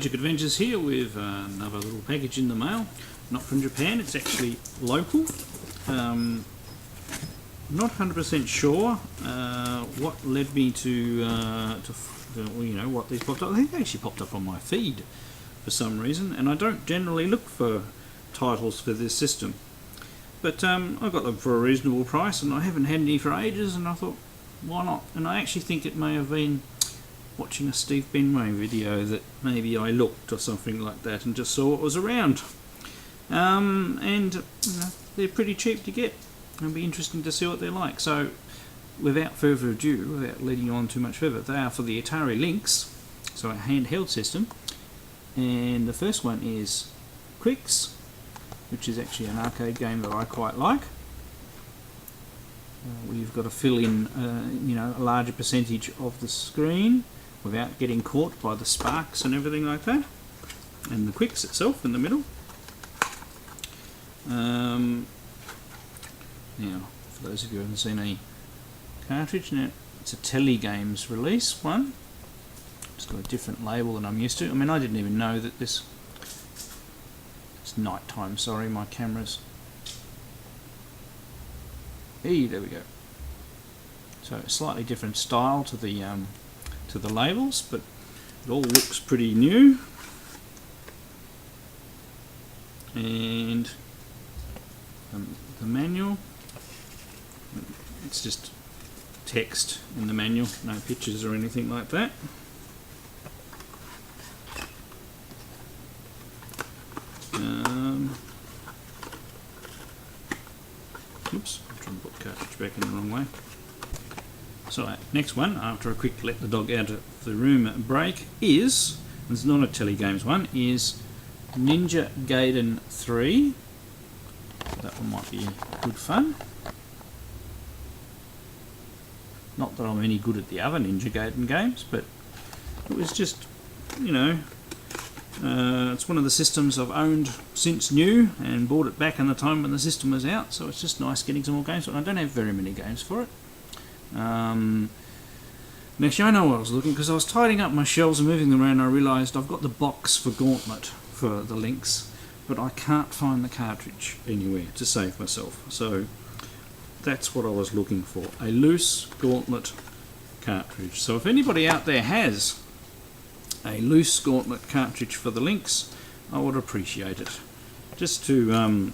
Nostalgic Adventures here with another little package in the mail. Not from Japan, it's actually local. Not 100% sure what led me to what these popped up. I think they actually popped up on my feed for some reason, and I don't generally look for titles for this system. But I got them for a reasonable price, and I haven't had any for ages, and I thought, why not? And I actually think it may have been watching a Steve Benway video that maybe I looked or something like that and just saw what was around. And they're pretty cheap to get. It'll be interesting to see what they're like. So without further ado, without leading on too much further, they are for the Atari Lynx, so a handheld system. And the first one is Quicks, which is actually an arcade game that I quite like. Where you've got to fill in a larger percentage of the screen without getting caught by the sparks and everything like that. And the Quicks itself in the middle. Now, for those of you who haven't seen any cartridge, now it's a Telegames release one. It's got a different label than I'm used to. I mean, I didn't even know that this... It's night time, sorry, my camera's... Hey, there we go. So a slightly different style to the labels, but it all looks pretty new. And the manual, it's just text in the manual, no pictures or anything like that. Oops, I'm trying to put the cartridge back in the wrong way. So next one, after a quick let the dog out of the room break, is, and it's not a Telegames one, is Ninja Gaiden 3. That one might be good fun. Not that I'm any good at the other Ninja Gaiden games, but it was just, it's one of the systems I've owned since new and bought it back in the time when the system was out, so it's just nice getting some more games. But I don't have very many games for it. Actually, I know what I was looking, because I was tidying up my shelves and moving them around, and I realised I've got the box for Gauntlet for the Lynx, but I can't find the cartridge anywhere to save myself. So that's what I was looking for, a loose Gauntlet cartridge. So if anybody out there has a loose Gauntlet cartridge for the Lynx, I would appreciate it. Just to,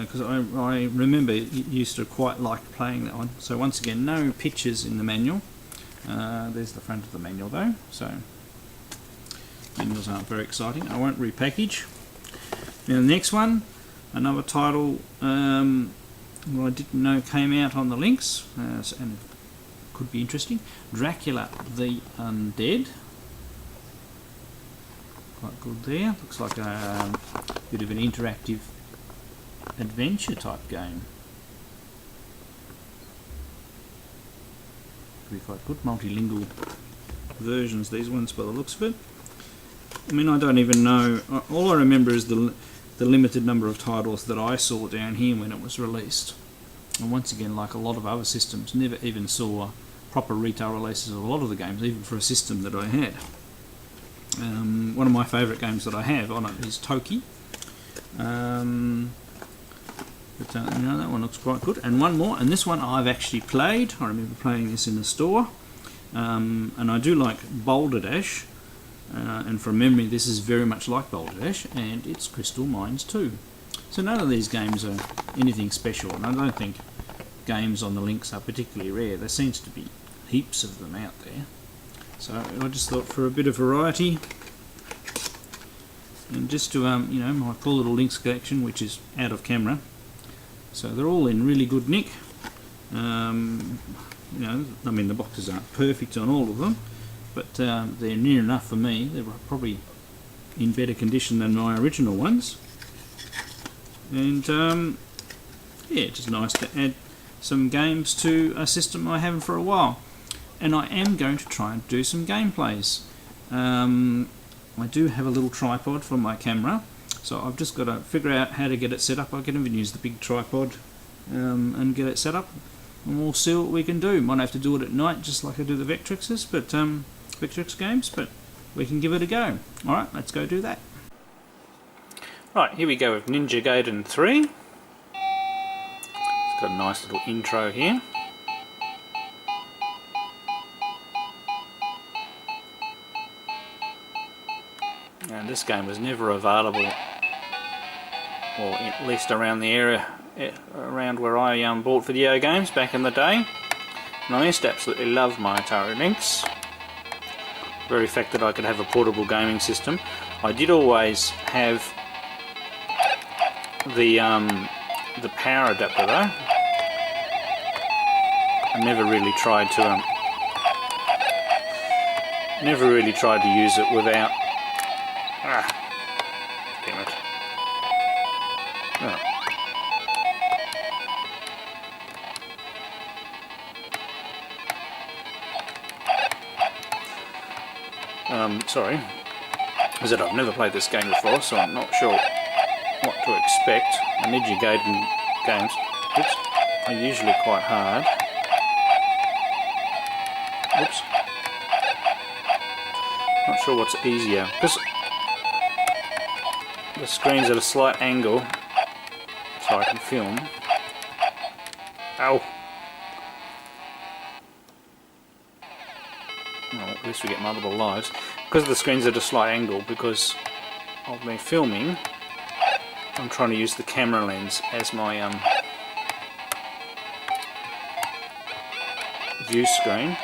because I remember used to quite like playing that one. So once again, no pictures in the manual. There's the front of the manual though, so manuals aren't very exciting. I won't repackage. Now the next one, another title I didn't know came out on the Lynx, and it could be interesting. Dracula The Undead. Quite good there. Looks like a bit of an interactive adventure type game. Could be quite good. Multilingual versions, these ones, by the looks of it. I mean, I don't even know. All I remember is the limited number of titles that I saw down here when it was released. And once again, like a lot of other systems, never even saw proper retail releases of a lot of the games, even for a system that I had. One of my favourite games that I have on it is Toki. That one looks quite good. And one more, and this one I've actually played. I remember playing this in the store. And I do like Boulder Dash. And from memory, this is very much like Boulder Dash, and it's Crystal Mines 2. So none of these games are anything special, and I don't think games on the Lynx are particularly rare. There seems to be heaps of them out there. So I just thought for a bit of variety, and just to my poor little Lynx collection, which is out of camera. So they're all in really good nick. I mean, the boxes aren't perfect on all of them, but they're near enough for me. They're probably in better condition than my original ones. And yeah, just nice to add some games to a system I haven't for a while. And I am going to try and do some gameplays. I do have a little tripod for my camera, so I've just got to figure out how to get it set up. I can even use the big tripod and get it set up, and we'll see what we can do. Might have to do it at night, just like I do the Vectrixes, but Vectrix games, but we can give it a go. Alright, let's go do that. Right, here we go with Ninja Gaiden 3. It's got a nice little intro here. And this game was never available, or at least around the area, around where I bought video games back in the day. And I used to absolutely love my Atari Lynx. The very fact that I could have a portable gaming system. I did always have the power adapter though. I never really tried to use it without. Damn it. Sorry. As I said, I've never played this game before, so I'm not sure what to expect. The Ninja Gaiden games are usually quite hard. Oops. Not sure what's easier, because the screen's at a slight angle, so I can film. Ow! Well, at least we get multiple lives. Because the screen's at a slight angle, because of me filming, I'm trying to use the camera lens as my view screen.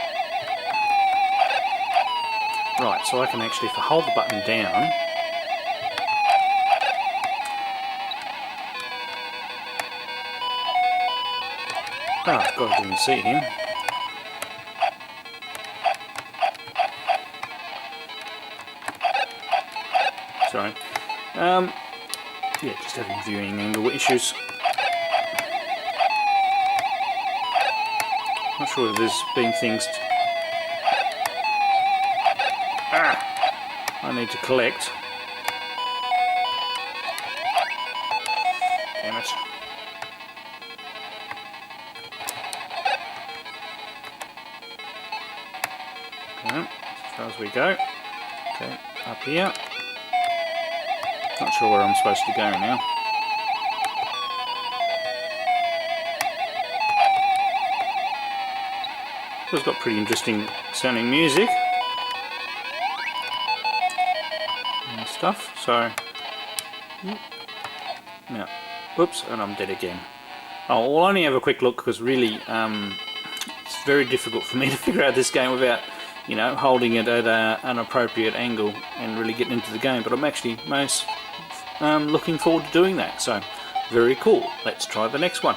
Right, so I can actually, if I hold the button down, oh god, I didn't see him. Sorry. Yeah, just having viewing angle issues. Not sure if there's been things I need to collect. Damn it. Okay, as far as we go. Okay, up here. Not sure where I'm supposed to go now. It's got pretty interesting sounding music and stuff, so now, whoops, and I'm dead again. Oh, we'll only have a quick look because really it's very difficult for me to figure out this game without, you know, holding it at an appropriate angle and really getting into the game, but I'm actually most looking forward to doing that, so very cool. Let's try the next one.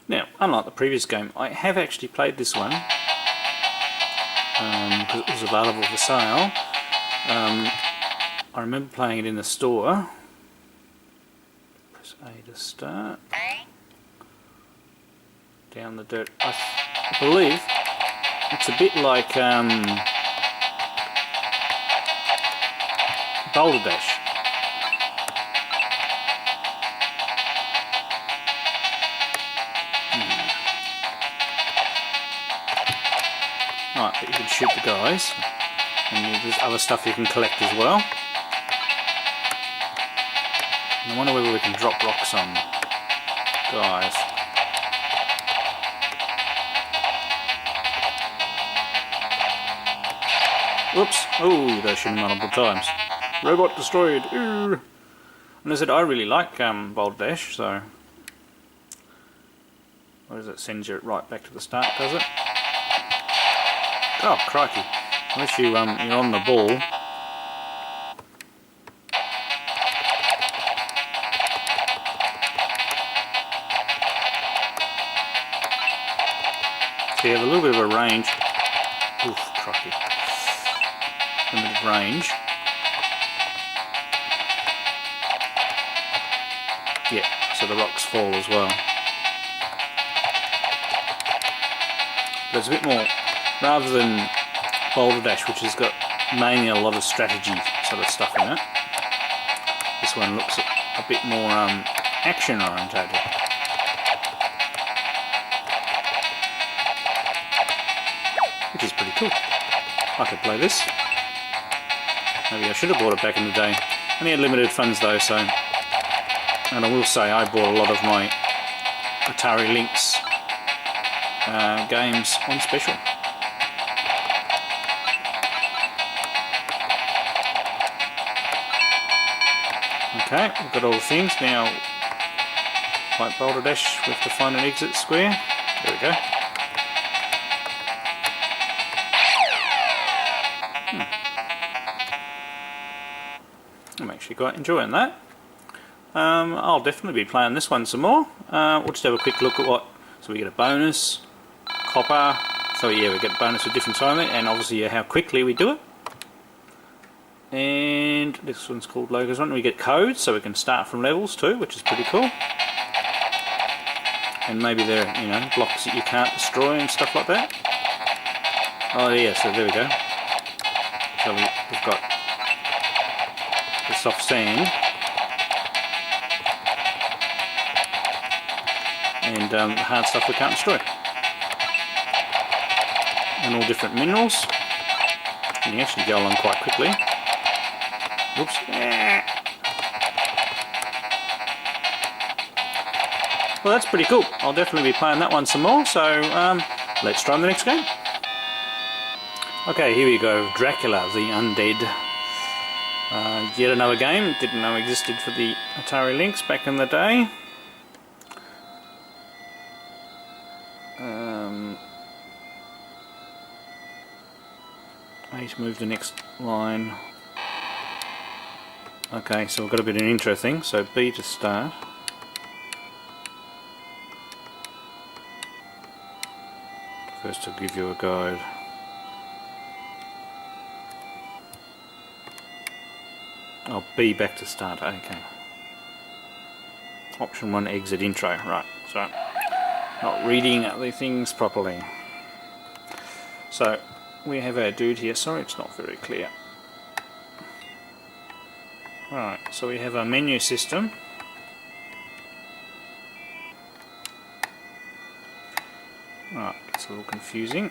Now, unlike the previous game, I have actually played this one because it was available for sale. I remember playing it in the store. Press A to start. Down the dirt. I believe it's a bit like Boulder Dash. Right, but you can shoot the guys, and there's other stuff you can collect as well. And I wonder whether we can drop rocks on guys. Whoops! Oh, they shot multiple times. Robot destroyed. Ooh. And I said I really like Boulder Dash, so what does it send you right back to the start? Does it? Oh crikey! Unless you're on the ball. So you have a little bit of a range. Oof, crikey! Limited range. Yeah, so the rocks fall as well. But it's a bit more, rather than Boulder Dash, which has got mainly a lot of strategy sort of stuff in it. This one looks a bit more action orientated. Which is pretty cool. I could play this. Maybe I should have bought it back in the day. Only had limited funds though, so... And I will say I bought a lot of my Atari Lynx games on special. Okay, we've got all the things now. Like Boulder Dash, we have to find an exit square. There we go. I'm actually quite enjoying that. I'll definitely be playing this one some more. We'll just have a quick look at what... So we get a bonus, copper, so yeah, we get a bonus with different timing, and obviously how quickly we do it. And this one's called Logos One. We get codes, so we can start from levels too, which is pretty cool. And maybe there are, you know, blocks that you can't destroy and stuff like that. Oh yeah, so there we go. So we've got the soft sand. And the hard stuff we can't destroy. And all different minerals. And you actually go along quite quickly. Oops. Well, that's pretty cool. I'll definitely be playing that one some more, so let's try the next game. Okay, here we go. Dracula The Undead. Yet another game. Didn't know existed for the Atari Lynx back in the day. I need to move the next line. Okay, so we've got a bit of an intro thing, so B to start. First to give you a guide. Oh, B back to start, okay. Option 1 exit intro, right, so not reading the things properly. So we have our dude here, sorry it's not very clear. Right, so we have our menu system. Right, it's a little confusing.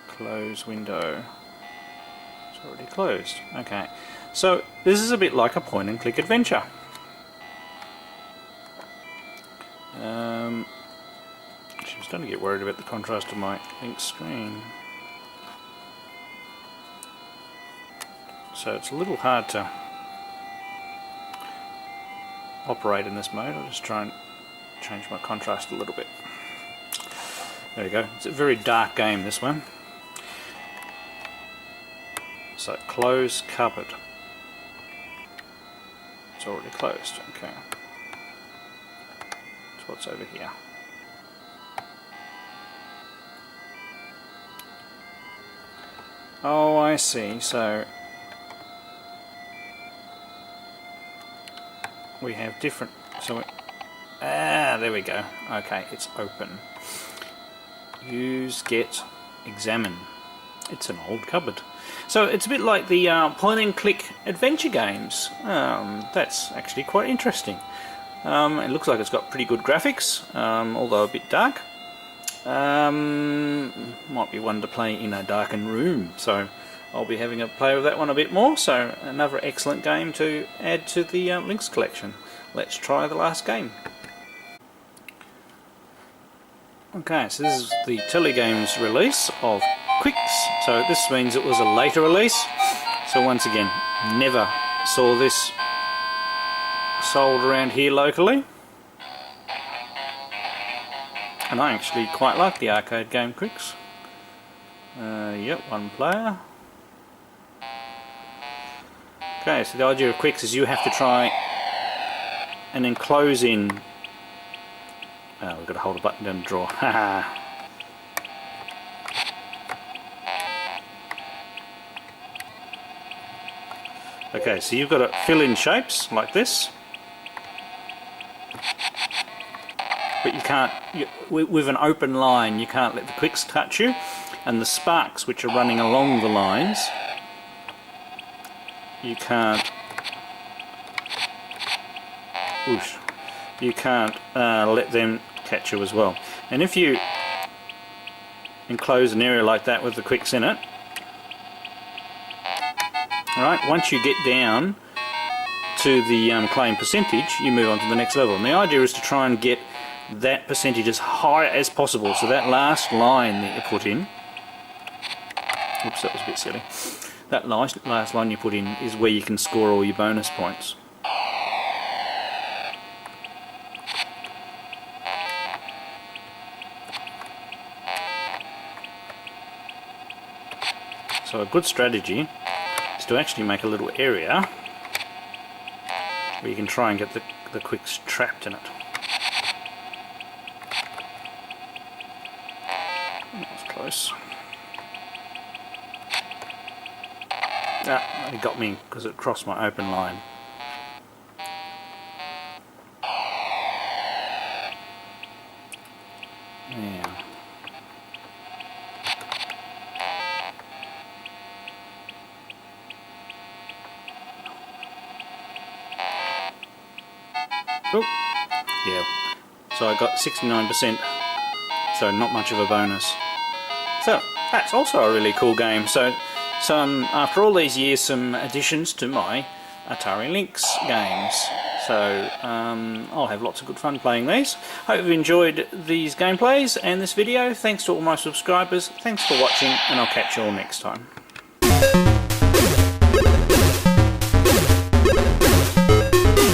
Close window. It's already closed. Okay, so this is a bit like a point and click adventure. Actually, I was starting to get worried about the contrast of my Lynx screen. So it's a little hard to operate in this mode. I'll just try and change my contrast a little bit. There we go. It's a very dark game, this one. So close cupboard. It's already closed. Okay. So what's over here? Oh, I see. So we have different. So there we go. Okay, it's open. Use, get, examine. It's an old cupboard. So it's a bit like the point and click adventure games. That's actually quite interesting. It looks like it's got pretty good graphics, although a bit dark. Might be one to play in a darkened room, so I'll be having a play with that one a bit more. So another excellent game to add to the Lynx collection. Let's try the last game. Okay, so this is the Telegames release of Quicks, so this means it was a later release. So once again, never saw this sold around here locally. And I actually quite like the arcade game Quicks. Yep, one player. Okay, so the idea of Quicks is you have to try and enclose in... Oh, we've got to hold a button down to draw. Haha. Okay, so you've got to fill in shapes like this. But you can't, with an open line, you can't let the quicks touch you, and the sparks which are running along the lines, you can't, whoosh, you can't let them catcher as well. And if you enclose an area like that with the quicks in it, alright, once you get down to the claim percentage, you move on to the next level. And the idea is to try and get that percentage as high as possible, so that last line that you put in, oops, that was a bit silly, that last line you put in is where you can score all your bonus points. So a good strategy is to actually make a little area where you can try and get the quicks trapped in it. That was close. Ah, it got me because it crossed my open line. Yeah. Oh, yeah. So I got 69%, so not much of a bonus. So that's also a really cool game. So after all these years, some additions to my Atari Lynx games. So I'll have lots of good fun playing these. Hope you've enjoyed these gameplays and this video. Thanks to all my subscribers. Thanks for watching, and I'll catch you all next time.